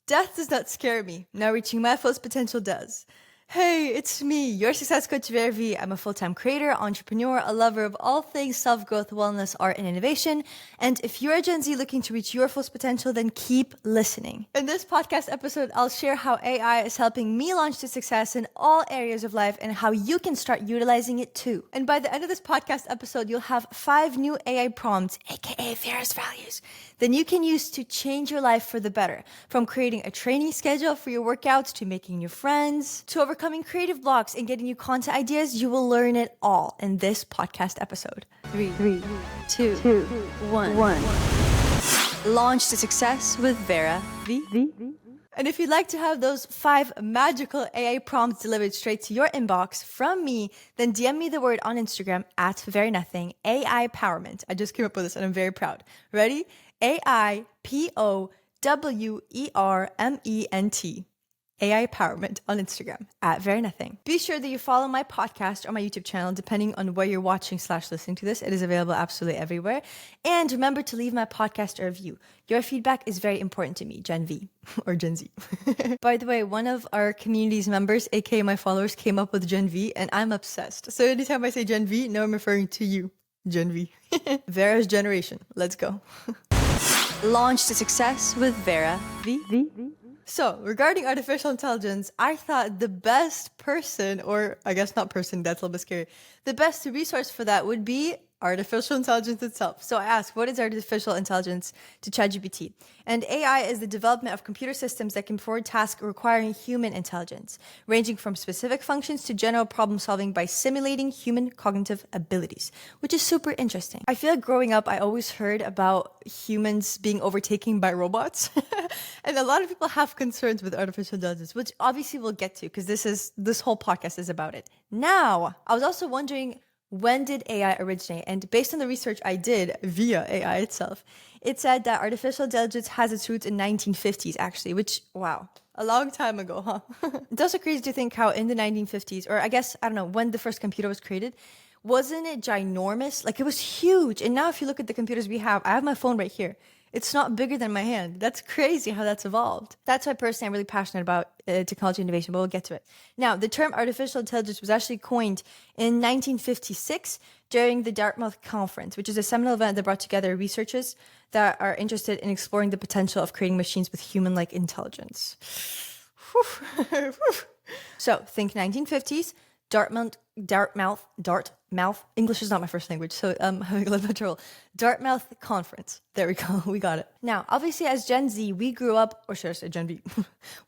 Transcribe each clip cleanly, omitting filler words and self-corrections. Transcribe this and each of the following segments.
Death does not scare me. Now reaching my fullest potential does. Hey, it's me, your success coach, Vera V. I'm a full-time creator, entrepreneur, a lover of all things self-growth, wellness, art, and innovation. And if you're a Gen Z looking to reach your fullest potential, then keep listening. In this podcast episode, I'll share how AI is helping me launch to success in all areas of life and how you can start utilizing it too. And by the end of this podcast episode, you'll have 5 new AI prompts, aka Vera's values, then you can use to change your life for the better. From creating a training schedule for your workouts to making new friends to overcoming creative blocks and getting you content ideas, you will learn it all in this podcast episode. 3, 2, 1. Launch to success with Vera V. And if you'd like to have those 5 magical AI prompts delivered straight to your inbox from me, then DM me the word on Instagram at verynothing, AI Powerment. I just came up with this and I'm very proud. Ready? AIPOWERMENT. AI Powerment on Instagram at verynothing. Be sure that you follow my podcast or my YouTube channel, depending on where you're watching/listening to this. It is available absolutely everywhere. And remember to leave my podcast a review. Your feedback is very important to me, Gen V or Gen Z. By the way, one of our community's members, aka my followers, came up with Gen V, and I'm obsessed. So anytime I say Gen V, now I'm referring to you, Gen V. Vera's generation. Let's go. Launch to success with Vera V. So, regarding artificial intelligence, I thought the best person, or I guess not person, that's a little bit scary, the best resource for that would be artificial intelligence itself. So I asked, what is artificial intelligence to ChatGPT? And AI is the development of computer systems that can perform tasks requiring human intelligence, ranging from specific functions to general problem solving by simulating human cognitive abilities, which is super interesting. I feel like growing up, I always heard about humans being overtaken by robots. And a lot of people have concerns with artificial intelligence, which obviously we'll get to because this whole podcast is about it. Now, I was also wondering, when did AI originate? And based on the research I did via AI itself, it said that artificial intelligence has its roots in 1950s, actually, which, wow, a long time ago, huh? It's also crazy to think how in the 1950s, or I guess, I don't know, when the first computer was created, wasn't it ginormous? Like, it was huge. And now if you look at the computers we have, I have my phone right here. It's not bigger than my hand. That's crazy how that's evolved. That's why personally I'm really passionate about technology innovation, but we'll get to it. Now, the term artificial intelligence was actually coined in 1956 during the Dartmouth Conference, which is a seminal event that brought together researchers that are interested in exploring the potential of creating machines with human-like intelligence. So think 1950s, Dartmouth, English is not my first language, so I'm having a little bit of trouble. Dartmouth Conference. There we go, we got it. Now, obviously as Gen Z, we grew up, or should I say Gen V?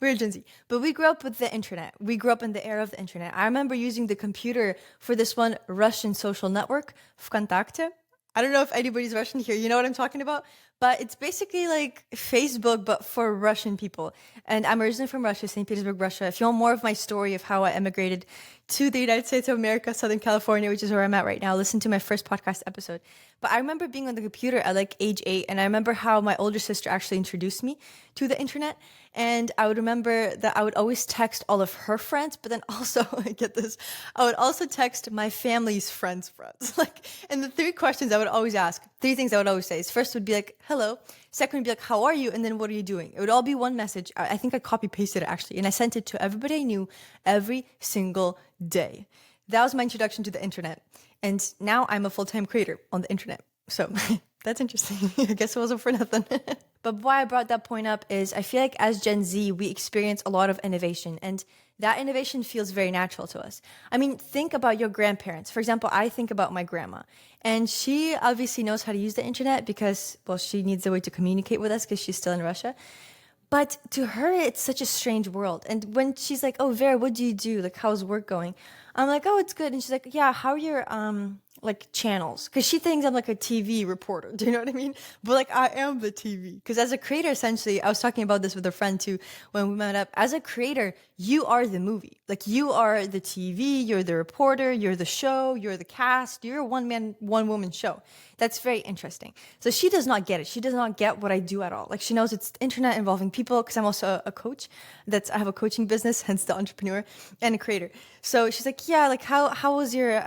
We're Gen Z, but we grew up with the internet. We grew up in the era of the internet. I remember using the computer for this one Russian social network, Vkontakte. I don't know if anybody's Russian here, you know what I'm talking about? But it's basically like Facebook, but for Russian people. And I'm originally from Russia, St. Petersburg, Russia. If you want more of my story of how I emigrated to the United States of America, Southern California, which is where I'm at right now, listen to my first podcast episode. But I remember being on the computer at like age 8, and I remember how my older sister actually introduced me to the internet. And I would remember that I would always text all of her friends, but then also, get this, I would also text my family's friends' friends. Like, and the 3 questions I would always ask, 3 things I would always say is first would be like, hello. Second would be like, how are you? And then what are you doing? It would all be one message. I think I copy pasted it actually. And I sent it to everybody I knew every single day. That was my introduction to the internet. And now I'm a full-time creator on the internet. So that's interesting. I guess it wasn't for nothing. But why I brought that point up is I feel like as Gen Z, we experience a lot of innovation, and that innovation feels very natural to us. I mean, think about your grandparents. For example, I think about my grandma, and she obviously knows how to use the internet because, well, she needs a way to communicate with us because she's still in Russia. But to her, it's such a strange world. And when she's like, oh, Vera, what do you do? Like, how's work going? I'm like, oh, it's good. And she's like, yeah, how are your, like channels? Because she thinks I'm like a TV reporter. Do you know what I mean? But like, I am the TV. Because as a creator, essentially, I was talking about this with a friend too when we met up. As a creator, you are the movie. Like, you are the TV, you're the reporter, you're the show, you're the cast, you're a one-man, one-woman show. That's very interesting. So she does not get it. She does not get what I do at all. Like, she knows it's internet involving people because I'm also a coach. I have a coaching business, hence the entrepreneur and a creator. So she's like, yeah, like how was your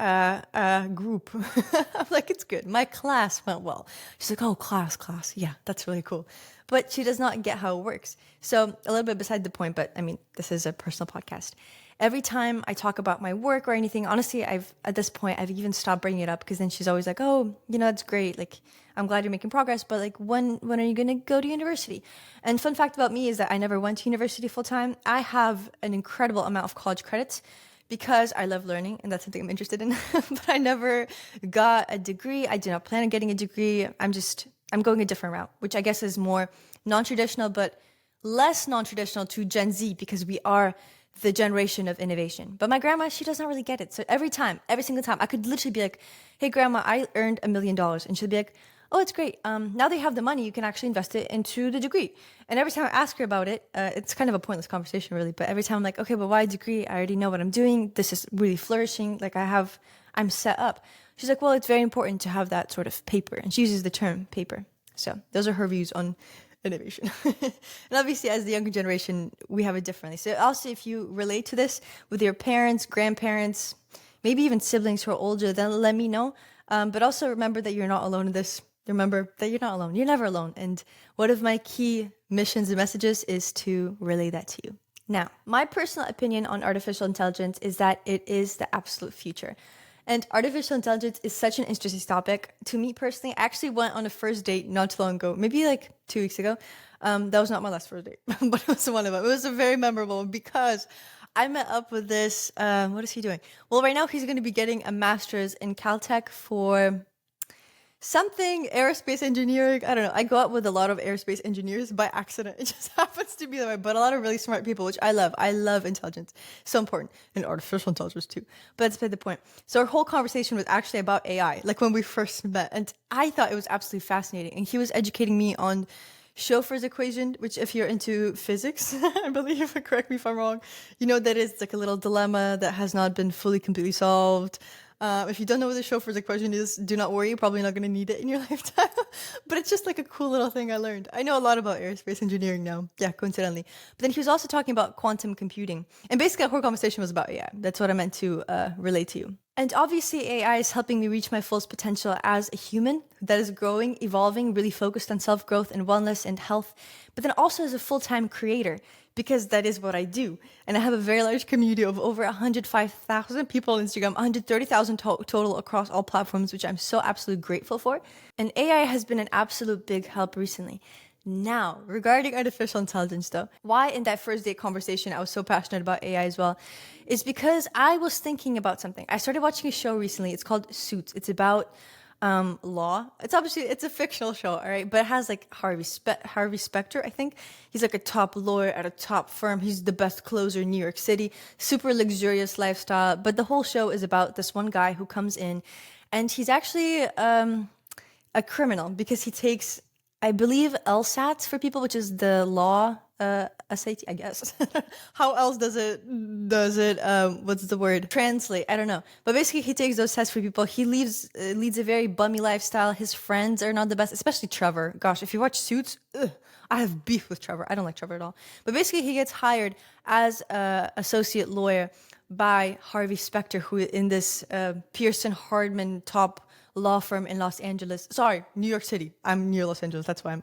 group? I'm like, it's good. My class went well. She's like, oh, class. Yeah, that's really cool. but she does not get how it works. So a little bit beside the point, but I mean, this is a personal podcast. Every time I talk about my work or anything, honestly, at this point, I've even stopped bringing it up because then she's always like, oh, that's great. Like, I'm glad you're making progress, but like, when are you going to go to university? And fun fact about me is that I never went to university full time. I have an incredible amount of college credits because I love learning and that's something I'm interested in, but I never got a degree. I do not plan on getting a degree. I'm going a different route, which I guess is more non-traditional, but less non-traditional to Gen Z because we are the generation of innovation. But my grandma, she does not really get it. So every single time, I could literally be like, hey, grandma, I earned $1 million. And she'll be like, oh, it's great. Now that you have the money, you can actually invest it into the degree. And every time I ask her about it, it's kind of a pointless conversation, really. But every time I'm like, okay, but why a degree? I already know what I'm doing. This is really flourishing. Like I'm set up. She's like, well, it's very important to have that sort of paper. And she uses the term paper. So those are her views on innovation. And obviously, as the younger generation, we have it differently. So also, if you relate to this with your parents, grandparents, maybe even siblings who are older, then let me know. But also remember that you're not alone in this. Remember that you're not alone. You're never alone. And one of my key missions and messages is to relay that to you. Now, my personal opinion on artificial intelligence is that it is the absolute future. And artificial intelligence is such an interesting topic. To me personally, I actually went on a first date not too long ago, maybe like 2 weeks ago. That was not my last first date, but it was one of them. It was a very memorable one because I met up with this, what is he doing? Well, right now he's going to be getting a master's in Caltech for something aerospace engineering. I don't know. I go out with a lot of aerospace engineers by accident. It just happens to be that way. But a lot of really smart people, which I love. I love intelligence. So important. And artificial intelligence too. But that's beside the point. So our whole conversation was actually about AI, like when we first met. And I thought it was absolutely fascinating. And he was educating me on Schoeffer's equation, which if you're into physics, I believe, correct me if I'm wrong, you know that is like a little dilemma that has not been fully completely solved. If you don't know what the Schoeffer's equation is, do not worry. You're probably not going to need it in your lifetime. But it's just like a cool little thing I learned. I know a lot about aerospace engineering now. Yeah, coincidentally. But then he was also talking about quantum computing. And basically, our whole conversation was about AI. That's what I meant to relate to you. And obviously, AI is helping me reach my fullest potential as a human that is growing, evolving, really focused on self-growth and wellness and health, but then also as a full-time creator, because that is what I do. And I have a very large community of over 105,000 people on Instagram, 130,000 total across all platforms, which I'm so absolutely grateful for. And AI has been an absolute big help recently. Now, regarding artificial intelligence though, why in that first date conversation I was so passionate about AI as well, is because I was thinking about something. I started watching a show recently. It's called Suits. It's about law. It's a fictional show, all right? But it has like Harvey Specter, I think. He's like a top lawyer at a top firm. He's the best closer in New York City. Super luxurious lifestyle. But the whole show is about this one guy who comes in and he's actually a criminal because he takes, I believe, LSATs for people, which is the law SAT, I guess. How else does it what's the word? Translate. I don't know. But basically he takes those tests for people. He leads a very bummy lifestyle. His friends are not the best, especially Trevor. Gosh, if you watch Suits, I have beef with Trevor. I don't like Trevor at all. But basically he gets hired as a associate lawyer by Harvey Specter, who in this Pearson Hardman top law firm in Los Angeles. Sorry, New York City. I'm near Los Angeles. That's why I'm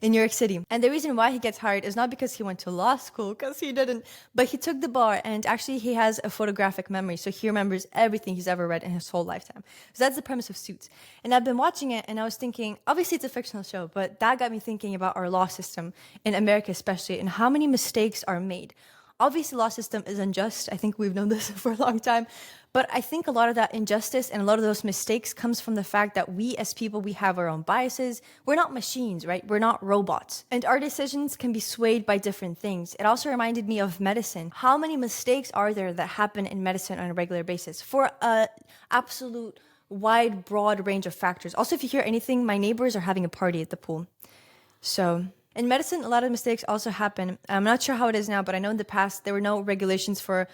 in New York City. And the reason why he gets hired is not because he went to law school, because he didn't, but he took the bar and actually he has a photographic memory. So he remembers everything he's ever read in his whole lifetime. So that's the premise of Suits. And I've been watching it and I was thinking, obviously it's a fictional show, but that got me thinking about our law system in America especially and how many mistakes are made. Obviously, law system is unjust. I think we've known this for a long time. But I think a lot of that injustice and a lot of those mistakes comes from the fact that we as people, we have our own biases. We're not machines, right? We're not robots. And our decisions can be swayed by different things. It also reminded me of medicine. How many mistakes are there that happen in medicine on a regular basis for an absolute wide, broad range of factors? Also, if you hear anything, my neighbors are having a party at the pool. So in medicine, a lot of mistakes also happen. I'm not sure how it is now, but I know in the past there were no regulations for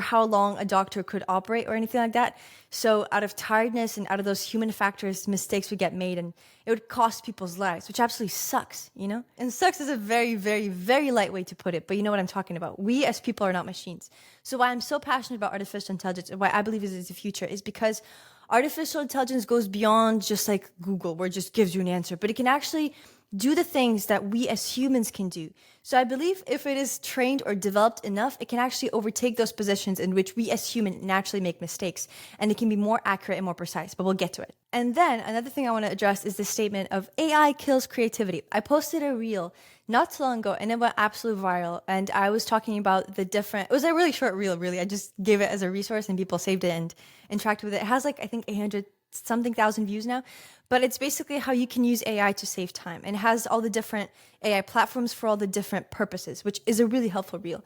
how long a doctor could operate or anything like that. So out of tiredness and out of those human factors, mistakes would get made and it would cost people's lives, which absolutely sucks, you know? And sucks is a very, very, very light way to put it, but you know what I'm talking about. We as people are not machines. So why I'm so passionate about artificial intelligence and why I believe it is the future is because artificial intelligence goes beyond just like Google, where it just gives you an answer, but it can actually do the things that we as humans can do. So I believe if it is trained or developed enough, it can actually overtake those positions in which we as humans naturally make mistakes, and it can be more accurate and more precise, but we'll get to it. And then another thing I want to address is the statement of AI kills creativity. I posted a reel not too long ago and it went absolutely viral. And I was talking about it was a really short reel, really. I just gave it as a resource and people saved it and interacted with it. It has like, I think 800 something thousand views now, but it's basically how you can use AI to save time, and it has all the different AI platforms for all the different purposes, which is a really helpful reel.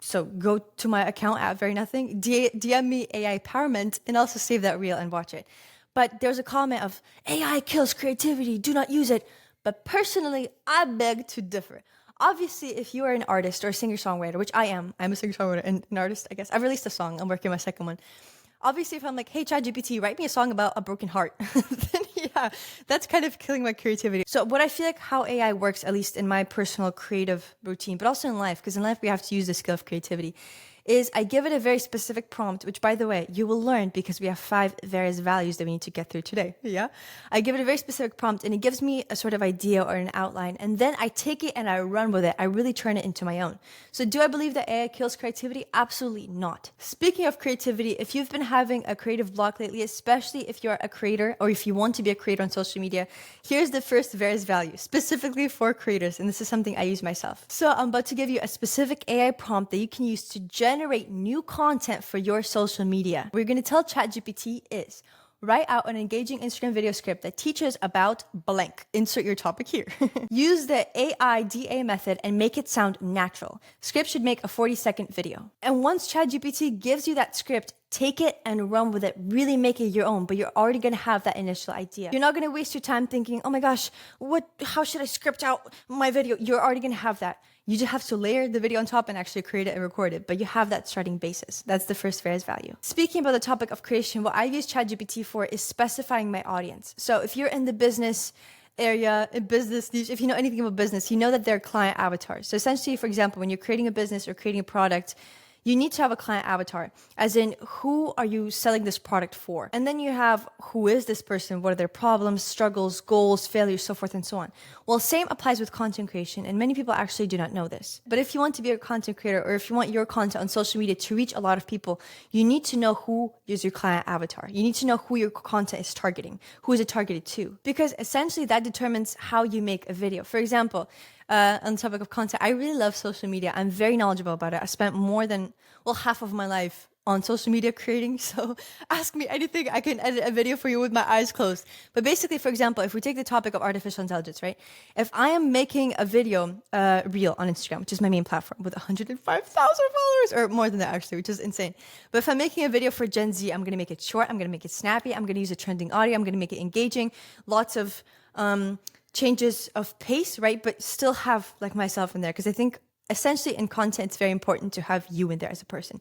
So go to my account at Very Nothing, DM me AI empowerment, and also save that reel and watch it. But there's a comment of AI kills creativity, do not use it. But personally, I beg to differ. Obviously, if you are an artist or a singer-songwriter, which I am, I'm a singer-songwriter and an artist, I guess. I've released a song, I'm working on my second one. Obviously, if I'm like, hey, ChatGPT, write me a song about a broken heart, then yeah, that's kind of killing my creativity. So what I feel like how AI works, at least in my personal creative routine, but also in life, because in life we have to use the skill of creativity, is I give it a very specific prompt, which by the way, you will learn because we have 5 various values that we need to get through today. Yeah. I give it a very specific prompt and it gives me a sort of idea or an outline. And then I take it and I run with it. I really turn it into my own. So do I believe that AI kills creativity? Absolutely not. Speaking of creativity, if you've been having a creative block lately, especially if you're a creator or if you want to be a creator on social media, here's the first various value specifically for creators. And this is something I use myself. So I'm about to give you a specific AI prompt that you can use to generate new content for your social media. What you're going to tell ChatGPT is write out an engaging Instagram video script that teaches about blank. Insert your topic here. Use the AIDA method and make it sound natural. Script should make a 40-second video. And once ChatGPT gives you that script, take it and run with it. Really make it your own, but you're already going to have that initial idea. You're not going to waste your time thinking, oh my gosh, how should I script out my video? You're already going to have that. You just have to layer the video on top and actually create it and record it, but you have that starting basis. That's the first various value. Speaking about the topic of creation, what I use ChatGPT for is specifying my audience. So if you're in the business area, in business niche, if you know anything about business, you know that there are client avatars. So essentially, for example, when you're creating a business or creating a product, you need to have a client avatar, as in who are you selling this product for? And then you have who is this person? What are their problems, struggles, goals, failures, so forth and so on. Well, same applies with content creation, and many people actually do not know this. But if you want to be a content creator, or if you want your content on social media to reach a lot of people, you need to know who is your client avatar. You need to know who your content is targeting, who is it targeted to, because essentially that determines how you make a video. For example, on the topic of content, I really love social media. I'm very knowledgeable about it. I spent more than, half of my life on social media creating. So ask me anything. I can edit a video for you with my eyes closed. But basically, for example, if we take the topic of artificial intelligence, right? If I am making a video reel on Instagram, which is my main platform with 105,000 followers, or more than that actually, which is insane. But if I'm making a video for Gen Z, I'm going to make it short. I'm going to make it snappy. I'm going to use a trending audio. I'm going to make it engaging. Lots of changes of pace, right? But still have like myself in there. Because I think essentially in content, it's very important to have you in there as a person.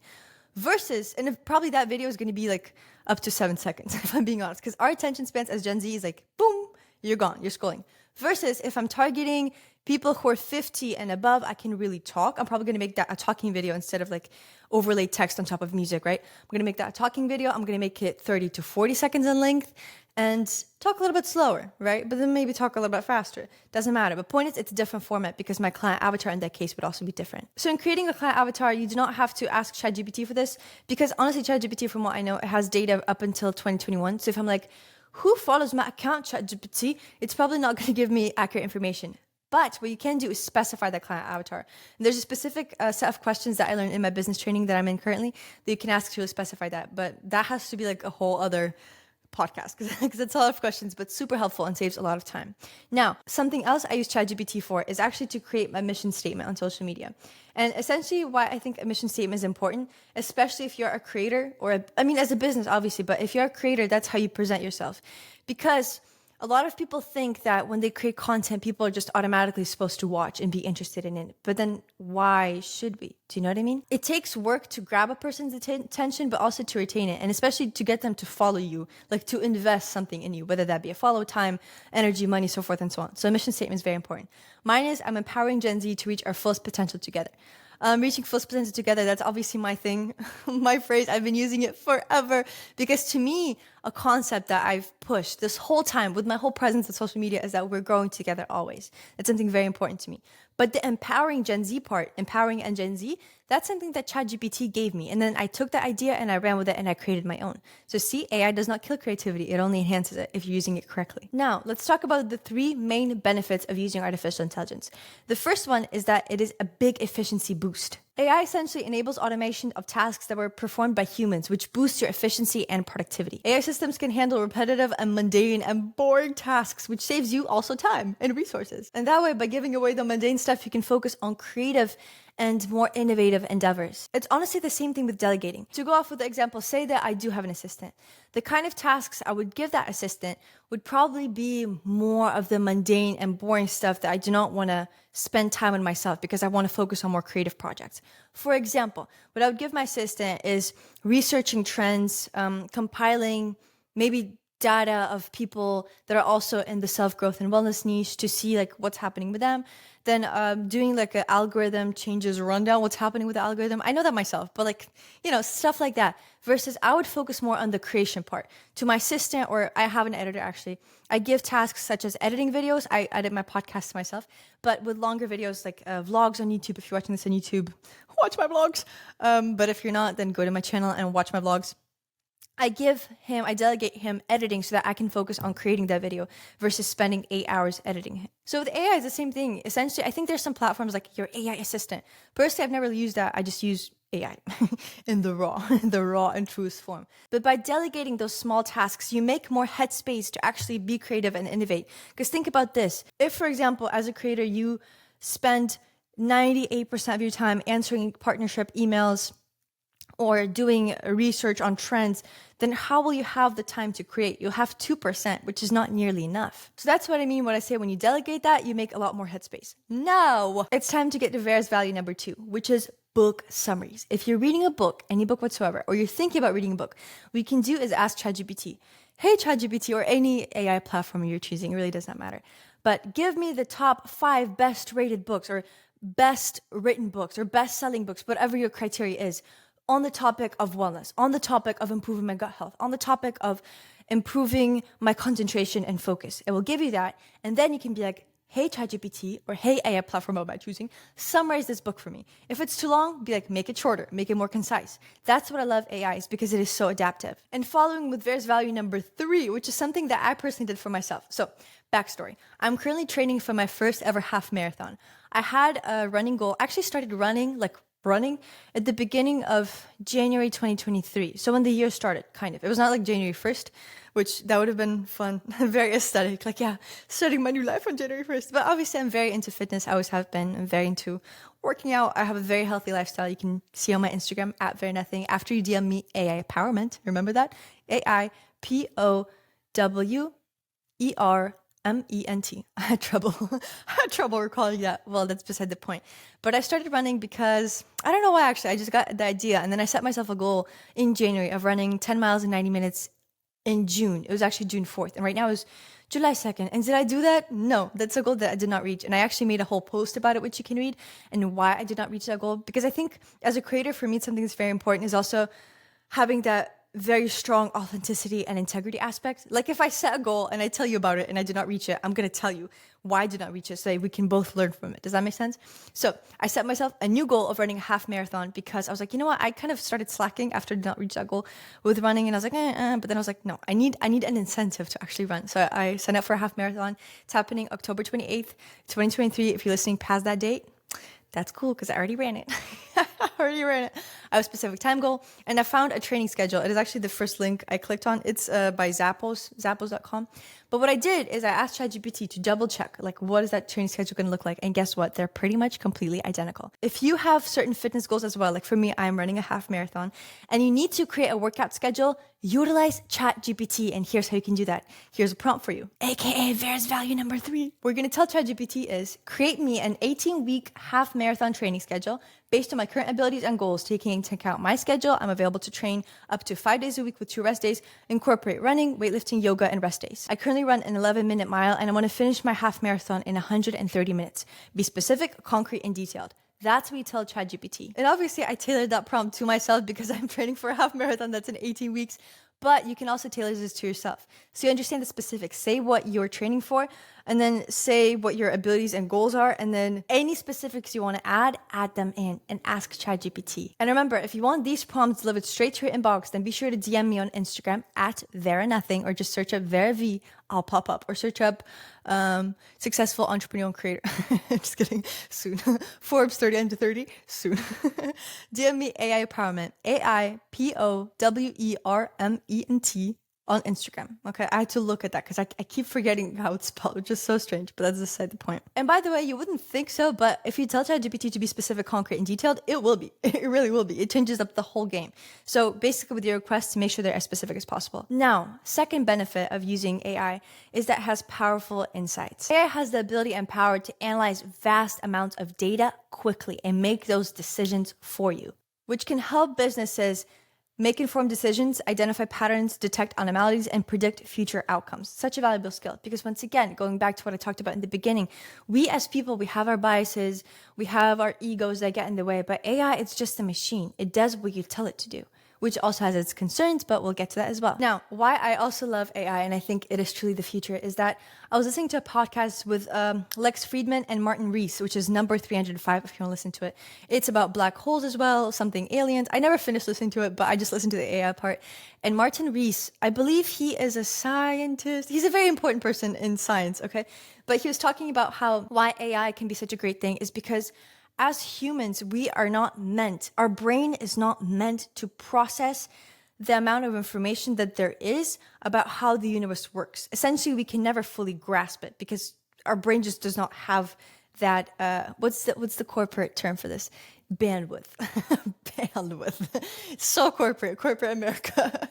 Versus, and probably that video is going to be like up to 7 seconds, if I'm being honest. Because our attention spans as Gen Z is like, boom, you're gone, you're scrolling. Versus if I'm targeting people who are 50 and above, I can really talk. I'm probably going to make that a talking video instead of like overlay text on top of music, right? I'm going to make that a talking video. I'm going to make it 30 to 40 seconds in length and talk a little bit slower, right? But then maybe talk a little bit faster. Doesn't matter. But point is, it's a different format because my client avatar in that case would also be different. So in creating a client avatar, you do not have to ask ChatGPT for this because honestly, ChatGPT, from what I know, it has data up until 2021. So if I'm like, who follows my account, ChatGPT? It's probably not going to give me accurate information. But what you can do is specify that client avatar. And there's a specific set of questions that I learned in my business training that I'm in currently that you can ask to specify that. But that has to be like a whole other podcast because it's a lot of questions, but super helpful and saves a lot of time. Now, something else I use ChatGPT for is actually to create my mission statement on social media. And essentially why I think a mission statement is important, especially if you're a creator or, as a business, obviously, but if you're a creator, that's how you present yourself. Because a lot of people think that when they create content, people are just automatically supposed to watch and be interested in it. But then why should we? Do you know what I mean? It takes work to grab a person's attention, but also to retain it. And especially to get them to follow you, like to invest something in you, whether that be a follow, time, energy, money, so forth and so on. So a mission statement is very important. Mine is I'm empowering Gen Z to reach our fullest potential together. Reaching full potential together, that's obviously my thing, my phrase. I've been using it forever because to me, a concept that I've pushed this whole time with my whole presence on social media is that we're growing together always. It's something very important to me. But the empowering Gen Z part, empowering and Gen Z, that's something that ChatGPT gave me. And then I took that idea and I ran with it and I created my own. So see, AI does not kill creativity. It only enhances it if you're using it correctly. Now, let's talk about the 3 main benefits of using artificial intelligence. The first one is that it is a big efficiency boost. AI essentially enables automation of tasks that were performed by humans, which boosts your efficiency and productivity. AI systems can handle repetitive and mundane and boring tasks, which saves you also time and resources. And that way, by giving away the mundane stuff, you can focus on creative and more innovative endeavors. It's honestly the same thing with delegating. To go off with the example, say that I do have an assistant. The kind of tasks I would give that assistant would probably be more of the mundane and boring stuff that I do not want to spend time on myself because I want to focus on more creative projects. For example, what I would give my assistant is researching trends, compiling maybe data of people that are also in the self-growth and wellness niche to see like what's happening with them. Then doing like an algorithm changes rundown, what's happening with the algorithm. I know that myself, but like, stuff like that. Versus I would focus more on the creation part. To my assistant, or I have an editor actually, I give tasks such as editing videos. I edit my podcast myself, but with longer videos like vlogs on YouTube. If you're watching this on YouTube, watch my vlogs. But if you're not, then go to my channel and watch my vlogs. I delegate him editing so that I can focus on creating that video versus spending 8 hours editing it. So with AI, it's the same thing. Essentially, I think there's some platforms like your AI assistant. Personally, I've never really used that. I just use AI in the raw and truest form. But by delegating those small tasks, you make more headspace to actually be creative and innovate. Because think about this. If, for example, as a creator, you spend 98% of your time answering partnership emails, or doing research on trends, then how will you have the time to create? You'll have 2%, which is not nearly enough. So that's what I mean when I say when you delegate that, you make a lot more headspace. Now, it's time to get to Vera's value number 2, which is book summaries. If you're reading a book, any book whatsoever, or you're thinking about reading a book, what you can do is ask ChatGPT, hey ChatGPT, or any AI platform you're choosing, it really does not matter. But give me the top 5 best rated books, or best written books, or best selling books, whatever your criteria is, on the topic of wellness, on the topic of improving my gut health, on the topic of improving my concentration and focus. It will give you that. And then you can be like, hey, ChatGPT, or hey, AI platform of my choosing, summarize this book for me. If it's too long, be like, make it shorter, make it more concise. That's what I love AI is because it is so adaptive. And following with Vera's value number 3, which is something that I personally did for myself. So backstory, I'm currently training for my first ever half marathon. I had a running goal, actually started running at the beginning of January 2023. So when the year started, kind of. It was not like January 1st, which that would have been fun, very aesthetic. Like, yeah, starting my new life on January 1st. But obviously I'm very into fitness. I always have been. I'm very into working out. I have a very healthy lifestyle. You can see on my Instagram at Vera Nothing. After you DM me AI Empowerment, remember that? AIPOWERMENT. I had trouble recalling that. Well, that's beside the point. But I started running because, I don't know why actually, I just got the idea. And then I set myself a goal in January of running 10 miles in 90 minutes in June. It was actually June 4th. And right now is July 2nd. And did I do that? No, that's a goal that I did not reach. And I actually made a whole post about it, which you can read, and why I did not reach that goal. Because I think as a creator, for me, something that's very important is also having that very strong authenticity and integrity aspect. Like if I set a goal and I tell you about it and I did not reach it, I'm going to tell you why I did not reach it so that we can both learn from it. Does that make sense? So I set myself a new goal of running a half marathon because I was like, you know what? I kind of started slacking after I did not reach that goal with running, and I was like, but then I was like, no, I need an incentive to actually run. So I signed up for a half marathon. It's happening October 28th, 2023. If you're listening past that date, that's cool because I already ran it. I have a specific time goal, and I found a training schedule. It is actually the first link I clicked on. It's by zappos.com. But what I did is I asked ChatGPT to double check, like, what is that training schedule going to look like? And guess what? They're pretty much completely identical. If you have certain fitness goals as well, like for me, I'm running a half marathon, and you need to create a workout schedule, utilize ChatGPT. And here's how you can do that. Here's a prompt for you, aka Vera's value number 3. We're going to tell ChatGPT is create me an 18-week half marathon training schedule based on my current abilities and goals, taking into account my schedule. I'm available to train up to 5 days a week with 2 rest days, incorporate running, weightlifting, yoga, and rest days. I currently run an 11-minute mile, and I want to finish my half marathon in 130 minutes. Be specific, concrete, and detailed. That's what we tell ChatGPT. And obviously I tailored that prompt to myself because I'm training for a half marathon that's in 18 weeks. but you can also tailor this to yourself. So you understand the specifics. Say what you're training for, and then say what your abilities and goals are, and then any specifics you want to add them in and ask ChatGPT. And remember, if you want these prompts delivered straight to your inbox, then be sure to DM me on Instagram at Vera Nothing, or just search up Vera V. I'll pop up, or search up successful entrepreneur and creator. Just kidding. Soon. Forbes 30 under 30. Soon. DM me AI Empowerment. AIPOWERMENT on Instagram. Okay, I had to look at that because I keep forgetting how it's spelled, which is so strange, but that's beside the point. And by the way, you wouldn't think so, but if you tell ChatGPT to be specific, concrete, and detailed, it will be. It really will be. It changes up the whole game. So basically with your requests, make sure they're as specific as possible. Now, second benefit of using AI is that it has powerful insights. AI has the ability and power to analyze vast amounts of data quickly and make those decisions for you, which can help businesses make informed decisions, identify patterns, detect anomalies, and predict future outcomes. Such a valuable skill because, once again, going back to what I talked about in the beginning, we as people, we have our biases, we have our egos that get in the way, but AI, it's just a machine. It does what you tell it to do, which also has its concerns, but we'll get to that as well. Now, why I also love AI, and I think it is truly the future, is that I was listening to a podcast with Lex Friedman and Martin Rees, which is number 305, if you want to listen to it. It's about black holes as well, something aliens. I never finished listening to it, but I just listened to the AI part. And Martin Rees, I believe he is a scientist. He's a very important person in science, okay? But he was talking about why AI can be such a great thing is because as humans, we are not meant, our brain is not meant to process the amount of information that there is about how the universe works. Essentially, we can never fully grasp it because our brain just does not have that, what's the corporate term for this? Bandwidth. Bandwidth. So corporate America.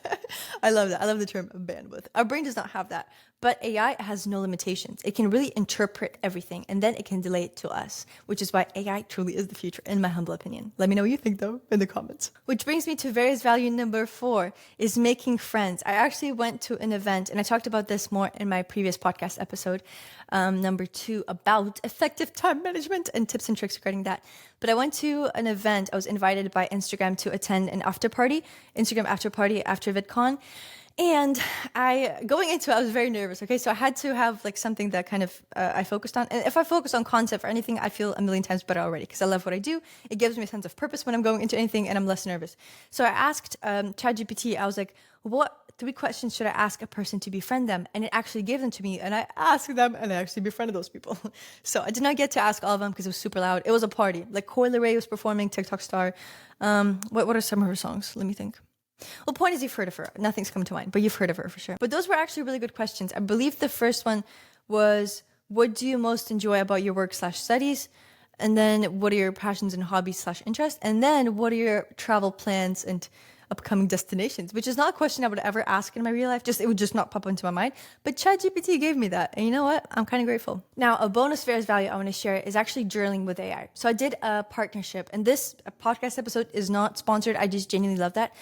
I love that. I love the term bandwidth. Our brain does not have that. But AI has no limitations. It can really interpret everything and then it can relay it to us, which is why AI truly is the future, in my humble opinion. Let me know what you think, though, in the comments. Which brings me to Vera's value number 4 is making friends. I actually went to an event, and I talked about this more in my previous podcast episode, number 2, about effective time management and tips and tricks regarding that. But I went to an event. I was invited by Instagram to attend an Instagram after party after VidCon. And going into it, I was very nervous. Okay, so I had to have like something that kind of I focused on. And if I focus on concept or anything, I feel a million times better already because I love what I do. It gives me a sense of purpose when I'm going into anything, and I'm less nervous. So I asked ChatGPT. I was like, "What 3 questions should I ask a person to befriend them?" And it actually gave them to me, and I asked them, and I actually befriended those people. So I did not get to ask all of them because it was super loud. It was a party. Like Coyle Ray was performing, TikTok star. What are some of her songs? Let me think. Well, point is, you've heard of her. Nothing's come to mind, but you've heard of her for sure. But those were actually really good questions. I believe the first one was, what do you most enjoy about your work/studies? And then what are your passions and hobbies/interests? And then what are your travel plans and upcoming destinations? Which is not a question I would ever ask in my real life. It would just not pop into my mind. But ChatGPT gave me that. And you know what? I'm kind of grateful. Now, a bonus Vera's value I want to share is actually journaling with AI. So I did a partnership, and this podcast episode is not sponsored. I just genuinely love that.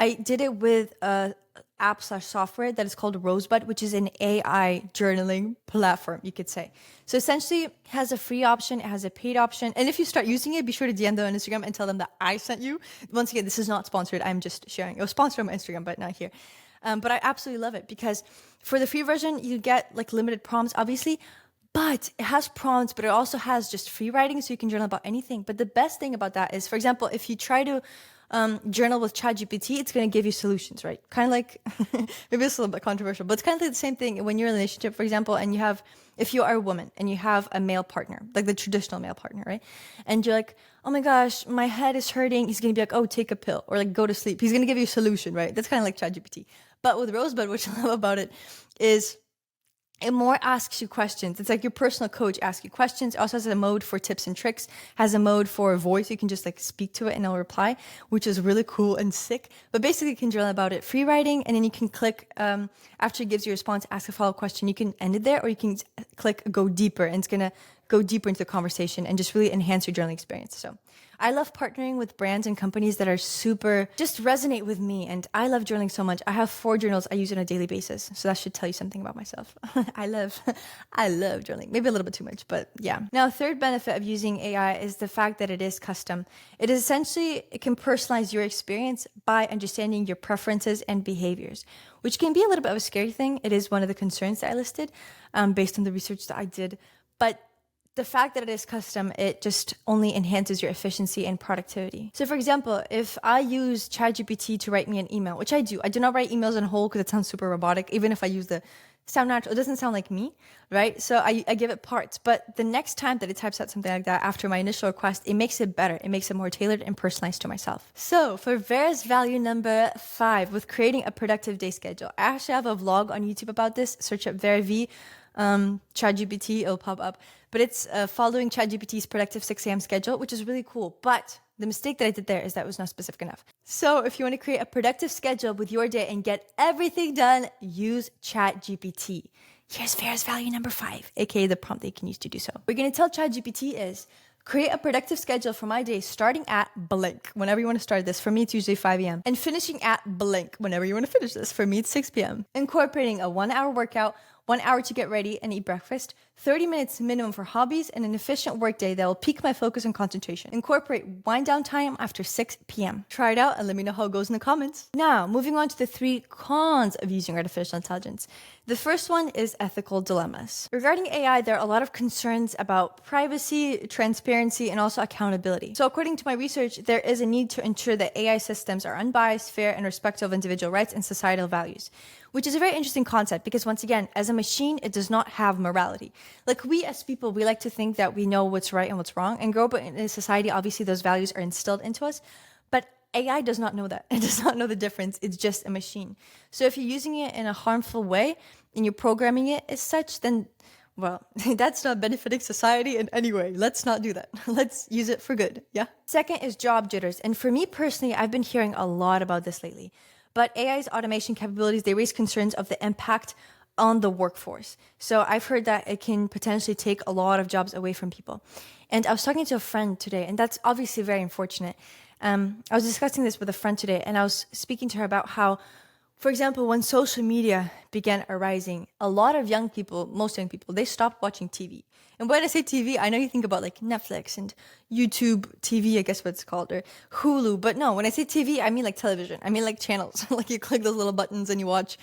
I did it with a app/software that is called Rosebud, which is an AI journaling platform, you could say. So essentially, it has a free option, it has a paid option. And if you start using it, be sure to DM them on Instagram and tell them that I sent you. Once again, this is not sponsored. I'm just sharing. It was sponsored on my Instagram, but not here. But I absolutely love it because for the free version, you get like limited prompts, obviously. But it has prompts, but it also has just free writing, so you can journal about anything. But the best thing about that is, for example, if you try to journal with ChatGPT, it's going to give you solutions, right? Kind of like, maybe it's a little bit controversial, but it's kind of like the same thing when you're in a relationship, for example, and if you are a woman and you have a male partner, like the traditional male partner, right? And you're like, oh my gosh, my head is hurting. He's going to be like, oh, take a pill, or like go to sleep. He's going to give you a solution, right? That's kind of like ChatGPT. But with Rosebud, what I love about it is it more asks you questions. It's like your personal coach asks you questions. It also has a mode for tips and tricks, has a mode for voice. You can just like speak to it and it'll reply, which is really cool and sick. But basically you can journal about it, free writing, and then you can click, after it gives you a response, ask a follow-up question. You can end it there, or you can click go deeper, and it's going to go deeper into the conversation and just really enhance your journaling experience. So I love partnering with brands and companies that are super, just resonate with me. And I love journaling so much. I have 4 journals I use on a daily basis. So that should tell you something about myself. I love journaling. Maybe a little bit too much, but yeah. Now, third benefit of using AI is the fact that it is custom. It is essentially, it can personalize your experience by understanding your preferences and behaviors, which can be a little bit of a scary thing. It is one of the concerns that I listed based on the research that I did. But the fact that it is custom, it just only enhances your efficiency and productivity. So for example, if I use ChatGPT to write me an email, which I do not write emails in whole because it sounds super robotic, even if I use the sound natural, it doesn't sound like me, right? So I give it parts, but the next time that it types out something like that after my initial request, it makes it better. It makes it more tailored and personalized to myself. So for Vera's value number 5, with creating a productive day schedule, I actually have a vlog on YouTube about this. Search up Vera V, ChatGPT, it'll pop up. But it's following ChatGPT's productive 6 a.m. schedule, which is really cool. But the mistake that I did there is that it was not specific enough. So if you want to create a productive schedule with your day and get everything done, use ChatGPT. Here's Vera's value number 5, aka the prompt that you can use to do so. What you're going to tell ChatGPT is, create a productive schedule for my day starting at blank, whenever you want to start this. For me, it's usually 5 a.m. And finishing at blank, whenever you want to finish this. For me, it's 6 p.m. Incorporating a 1-hour workout, 1 hour to get ready and eat breakfast, 30 minutes minimum for hobbies, and an efficient workday that will pique my focus and concentration. Incorporate wind down time after 6 p.m. Try it out and let me know how it goes in the comments. Now, moving on to the 3 cons of using artificial intelligence. The first one is ethical dilemmas. Regarding AI, there are a lot of concerns about privacy, transparency, and also accountability. So according to my research, there is a need to ensure that AI systems are unbiased, fair, and respectful of individual rights and societal values, which is a very interesting concept because once again, as a machine, it does not have morality. Like we as people, we like to think that we know what's right and what's wrong, and grow up in a society, obviously those values are instilled into us, but AI does not know that. It does not know the difference. It's just a machine. So if you're using it in a harmful way and you're programming it as such, then, well, that's not benefiting society in any way. Let's not do that. Let's use it for good, yeah? Second is job jitters. And for me personally, I've been hearing a lot about this lately. But AI's automation capabilities, they raise concerns of the impact on the workforce. So I've heard that it can potentially take a lot of jobs away from people. And I was talking to a friend today, and that's obviously very unfortunate. I was discussing this with a friend today, and I was speaking to her about how, for example, when social media began arising, a lot of young people, most young people, they stopped watching TV. And when I say TV, I know you think about like Netflix and YouTube TV, I guess what it's called, or Hulu. But no, when I say TV, I mean like television. I mean like channels. Like you click those little buttons and you watch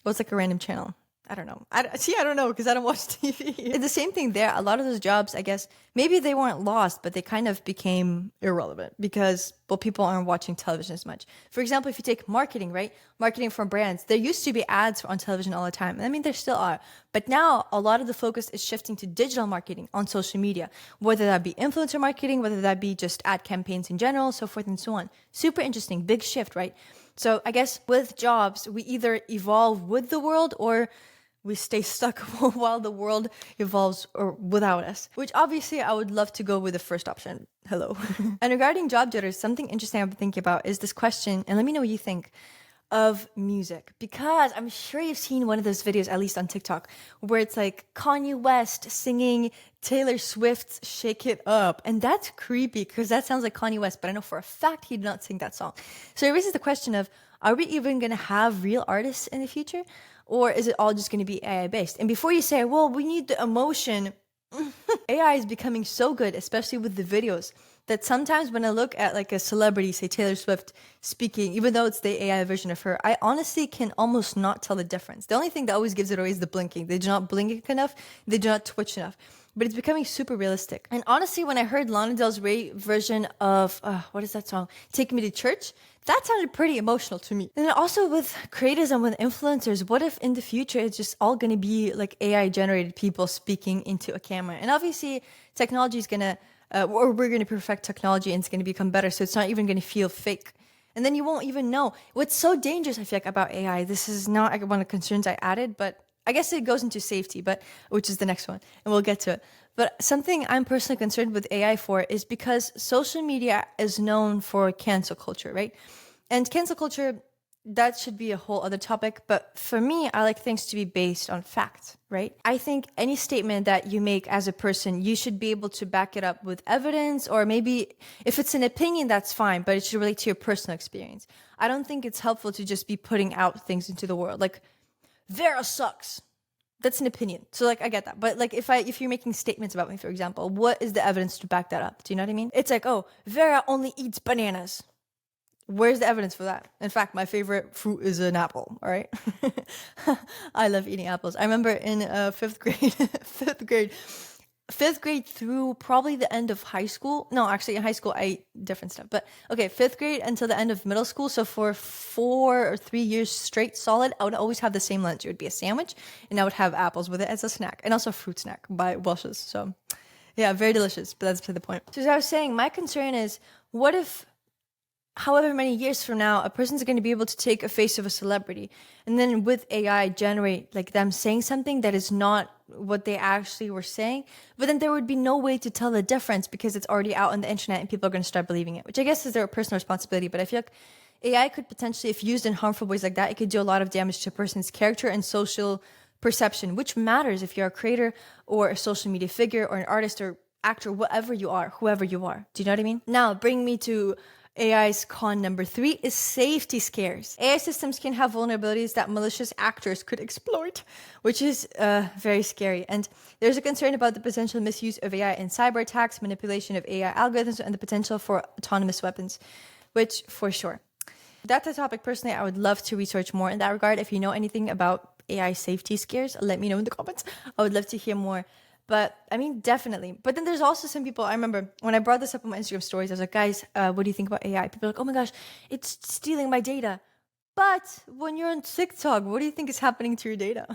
what's like a random channel. I don't know. I don't know because I don't watch TV. It's the same thing there. A lot of those jobs, I guess, maybe they weren't lost, but they kind of became irrelevant because, well, people aren't watching television as much. For example, if you take marketing, right? Marketing from brands, there used to be ads on television all the time. I mean, there still are. But now a lot of the focus is shifting to digital marketing on social media, whether that be influencer marketing, whether that be just ad campaigns in general, so forth and so on. Super interesting. Big shift, right? So I guess with jobs, we either evolve with the world or we stay stuck while the world evolves or without us, which obviously I would love to go with the first option. Hello. And regarding job jitters, something interesting I've been thinking about is this question, and let me know what you think, of music. Because I'm sure you've seen one of those videos, at least on TikTok, where it's like Kanye West singing Taylor Swift's Shake It Up. And that's creepy because that sounds like Kanye West, but I know for a fact he did not sing that song. So it raises the question of, are we even going to have real artists in the future? Or is it all just going to be AI based? And before you say, well, we need the emotion, AI is becoming so good, especially with the videos, that sometimes when I look at like a celebrity, say Taylor Swift speaking, even though it's the AI version of her, I honestly can almost not tell the difference. The only thing that always gives it away is the blinking. They do not blink enough. They do not twitch enough. But it's becoming super realistic. And honestly, when I heard Lana Del Rey version of, what is that song? Take Me to Church, that sounded pretty emotional to me. And then also with creators and with influencers, what if in the future it's just all going to be like AI generated people speaking into a camera? And obviously technology is going to, or we're going to perfect technology and it's going to become better. So it's not even going to feel fake. And then you won't even know. What's so dangerous, I feel like, about AI, this is not one of the concerns I added, but I guess it goes into safety, but which is the next one, and we'll get to it. But something I'm personally concerned with AI for is because social media is known for cancel culture, right? And cancel culture, that should be a whole other topic. But for me, I like things to be based on fact, right? I think any statement that you make as a person, you should be able to back it up with evidence, or maybe if it's an opinion, that's fine, but it should relate to your personal experience. I don't think it's helpful to just be putting out things into the world. Like, Vera sucks. That's an opinion. So like, I get that. But like, if you're making statements about me, for example, what is the evidence to back that up? Do you know what I mean? It's like, oh, Vera only eats bananas. Where's the evidence for that? In fact, my favorite fruit is an apple. All right. I love eating apples. I remember in fifth grade, fifth grade through probably the end of high school. No, actually in high school, I ate different stuff. But okay, fifth grade until the end of middle school. So for 4 or 3 years straight solid, I would always have the same lunch. It would be a sandwich and I would have apples with it as a snack, and also a fruit snack by Welch's. So yeah, very delicious, but that's to the point. So as I was saying, my concern is, what if however many years from now, a person's going to be able to take a face of a celebrity and then with AI generate like them saying something that is not what they actually were saying, but then there would be no way to tell the difference because it's already out on the internet and people are going to start believing it, which I guess is their personal responsibility. But I feel like AI could potentially, if used in harmful ways like that, it could do a lot of damage to a person's character and social perception, which matters if you're a creator or a social media figure or an artist or actor, whatever you are, whoever you are. Do you know what I mean? Now, bring me to AI's con number 3 is safety scares. AI systems can have vulnerabilities that malicious actors could exploit, which is very scary. And there's a concern about the potential misuse of AI in cyber attacks, manipulation of AI algorithms, and the potential for autonomous weapons, which for sure. That's a topic personally I would love to research more in that regard. If you know anything about AI safety scares, let me know in the comments. I would love to hear more. But I mean, definitely. But then there's also some people, I remember when I brought this up on my Instagram stories, I was like, guys, what do you think about AI? People are like, oh my gosh, it's stealing my data. But when you're on TikTok, what do you think is happening to your data?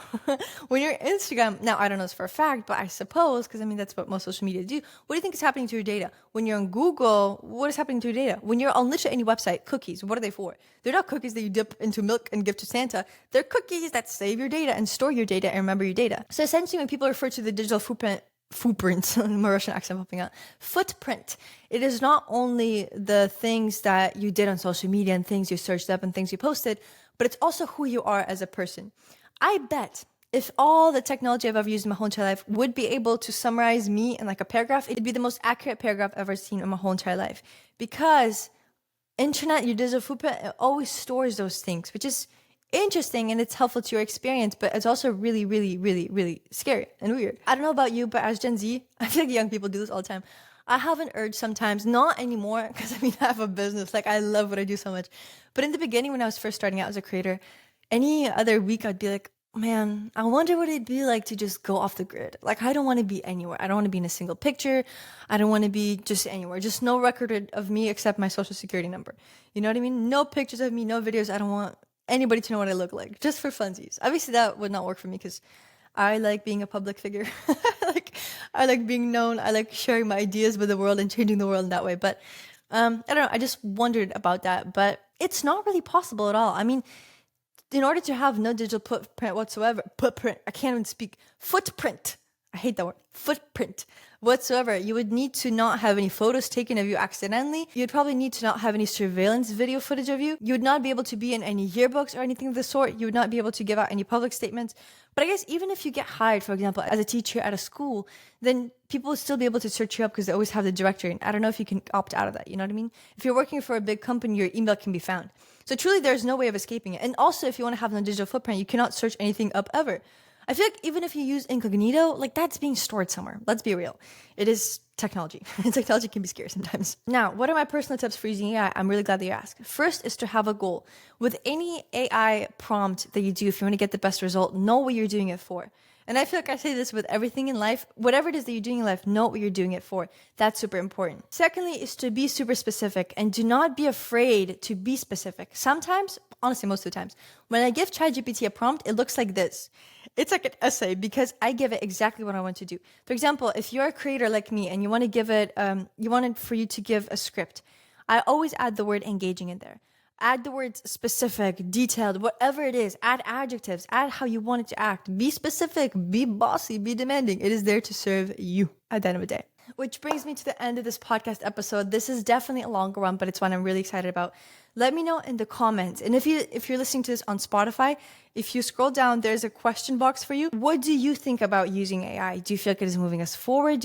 When you're on Instagram, now I don't know this for a fact, but I suppose, because I mean, that's what most social media do. What do you think is happening to your data? When you're on Google, what is happening to your data? When you're on literally any website, cookies, what are they for? They're not cookies that you dip into milk and give to Santa. They're cookies that save your data and store your data and remember your data. So essentially, when people refer to the digital footprint, my Russian accent popping out, footprint, it is not only the things that you did on social media and things you searched up and things you posted, but it's also who you are as a person. I bet if all the technology I've ever used in my whole entire life would be able to summarize me in like a paragraph, it'd be the most accurate paragraph I've ever seen in my whole entire life. Because internet, your digital footprint, it always stores those things, which is interesting and it's helpful to your experience, but it's also really, really, really, really scary and weird. I don't know about you, but as Gen Z, I feel like young people do this all the time. I have an urge sometimes, not anymore, because I mean, I have a business. Like, I love what I do so much. But in the beginning, when I was first starting out as a creator, any other week, I'd be like, man, I wonder what it'd be like to just go off the grid. Like, I don't want to be anywhere. I don't want to be in a single picture. I don't want to be just anywhere. Just no record of me except my social security number. You know what I mean? No pictures of me, no videos. I don't want anybody to know what I look like, just for funsies. Obviously, that would not work for me because I like being a public figure. I like being known. I like sharing my ideas with the world and changing the world in that way. But I don't know. I just wondered about that. But it's not really possible at all. I mean, in order to have no digital footprint whatsoever, I can't even speak, footprint. I hate that word. Footprint whatsoever. You would need to not have any photos taken of you accidentally. You'd probably need to not have any surveillance video footage of you. You would not be able to be in any yearbooks or anything of the sort. You would not be able to give out any public statements. But I guess even if you get hired, for example, as a teacher at a school, then people would still be able to search you up because they always have the directory. And I don't know if you can opt out of that. You know what I mean? If you're working for a big company, your email can be found. So truly, there's no way of escaping it. And also, if you want to have no digital footprint, you cannot search anything up ever. I feel like even if you use incognito, like that's being stored somewhere. Let's be real. It is technology. And technology can be scary sometimes. Now, what are my personal tips for using AI? I'm really glad that you asked. First is to have a goal. With any AI prompt that you do, if you want to get the best result, know what you're doing it for. And I feel like I say this with everything in life. Whatever it is that you're doing in life, know what you're doing it for. That's super important. Secondly, is to be super specific and do not be afraid to be specific. Sometimes, honestly, most of the times, when I give ChatGPT a prompt, it looks like this. It's like an essay because I give it exactly what I want to do. For example, if you're a creator like me and you want to give it, you want it for you to give a script, I always add the word engaging in there. Add the words specific, detailed, whatever it is. Add adjectives. Add how you want it to act. Be specific, be bossy, be demanding. It is there to serve you at the end of the day. Which brings me to the end of this podcast episode. This is definitely a longer one, but it's one I'm really excited about. Let me know in the comments. And if you're listening to this on Spotify, if you scroll down, there's a question box for you. What do you think about using AI? Do you feel like it is moving us forward?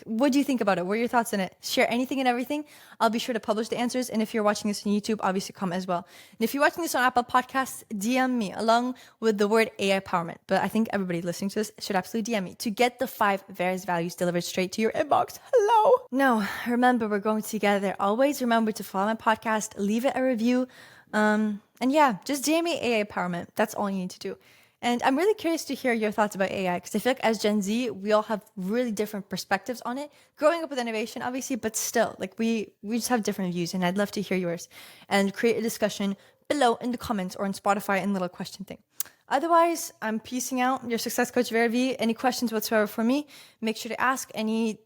What do you think about it? What are your thoughts on it? Share anything and everything. I'll be sure to publish the answers. And if you're watching this on YouTube, obviously comment as well. And if you're watching this on Apple Podcasts, DM me along with the word AI empowerment. But I think everybody listening to this should absolutely DM me to get the 5 Vera's values delivered straight to your inbox. Hello. No, remember, we're going together. Always remember to follow my podcast, leave it a review. And yeah, just DM me AI empowerment. That's all you need to do. And I'm really curious to hear your thoughts about AI, because I feel like as Gen Z, we all have really different perspectives on it. Growing up with innovation, obviously, but still, like we just have different views, and I'd love to hear yours. And create a discussion below in the comments or on Spotify in the little question thing. Otherwise, I'm peacing out. Your success coach, Vera V. Any questions whatsoever for me, make sure to ask. Any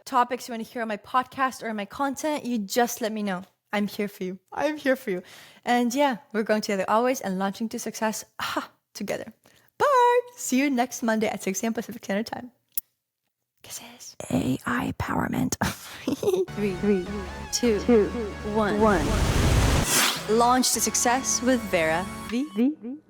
topics you want to hear on my podcast or my content, you just let me know. I'm here for you. I'm here for you. And yeah, we're going together always and launching to success together. Bye. See you next Monday at 6 a.m. Pacific Standard Time. Kisses. AI empowerment. 3, 2, 1. Launch to success with Vera V.